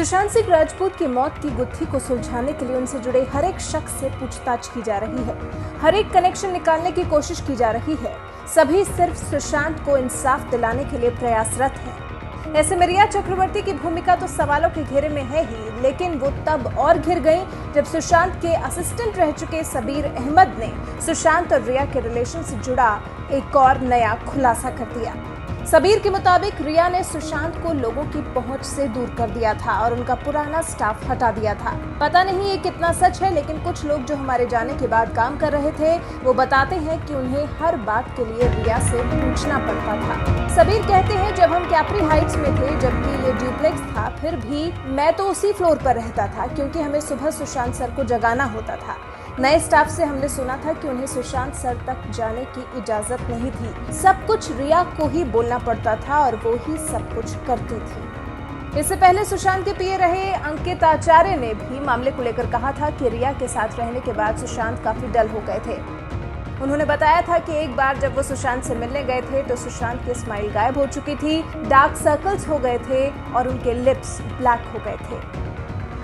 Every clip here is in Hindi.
सुशांत सिंह राजपूत की मौत की गुत्थी को सुलझाने के लिए उनसे जुड़े हर एक शख्स से पूछताछ की जा रही है। हर एक कनेक्शन निकालने की कोशिश की जा रही है। सभी सिर्फ सुशांत को इंसाफ दिलाने के लिए प्रयासरत हैं। ऐसे में रिया चक्रवर्ती की भूमिका तो सवालों के घेरे में है ही, लेकिन वो तब और घिर गई जब सुशांत के असिस्टेंट रह चुके सबीर अहमद ने सुशांत और रिया के रिलेशन से जुड़ा एक और नया खुलासा कर दिया। सबीर के मुताबिक रिया ने सुशांत को लोगों की पहुंच से दूर कर दिया था और उनका पुराना स्टाफ हटा दिया था। पता नहीं ये कितना सच है, लेकिन कुछ लोग जो हमारे जाने के बाद काम कर रहे थे वो बताते हैं कि उन्हें हर बात के लिए रिया से पूछना पड़ता था। सबीर कहते हैं, जब हम कैप्री हाइट्स में थे, जबकि ये ड्यूप्लेक्स था, फिर भी मैं तो उसी फ्लोर पर रहता था क्योंकि हमें सुबह सुशांत सर को जगाना होता था। नए स्टाफ से हमने सुना था कि उन्हें सुशांत सर तक जाने की इजाजत नहीं थी। सब कुछ रिया को ही बोलना पड़ता था और वो ही सब कुछ करती थी। इससे पहले सुशांत के पीए रहे अंकित आचार्य ने भी मामले को लेकर कहा था कि रिया के साथ रहने के बाद सुशांत काफी डल हो गए थे। उन्होंने बताया था कि एक बार जब वो सुशांत से मिलने गए थे तो सुशांत की स्माइल गायब हो चुकी थी, डार्क सर्कल्स हो गए थे और उनके लिप्स ब्लैक हो गए थे।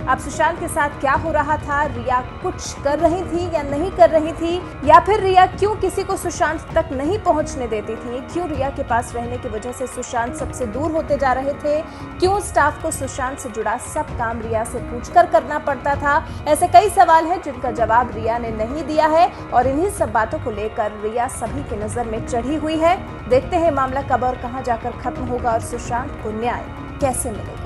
अब सुशांत के साथ क्या हो रहा था? रिया कुछ कर रही थी या नहीं कर रही थी, या फिर रिया क्यों किसी को सुशांत तक नहीं पहुंचने देती थी? क्यों रिया के पास रहने की वजह से सुशांत सबसे दूर होते जा रहे थे? क्यों स्टाफ को सुशांत से जुड़ा सब काम रिया से पूछकर करना पड़ता था? ऐसे कई सवाल हैं जिनका जवाब रिया ने नहीं दिया है और इन्हीं सब बातों को लेकर रिया सभी की नजर में चढ़ी हुई है। देखते हैं मामला कब और कहां जाकर खत्म होगा और सुशांत को न्याय कैसे मिलेगा।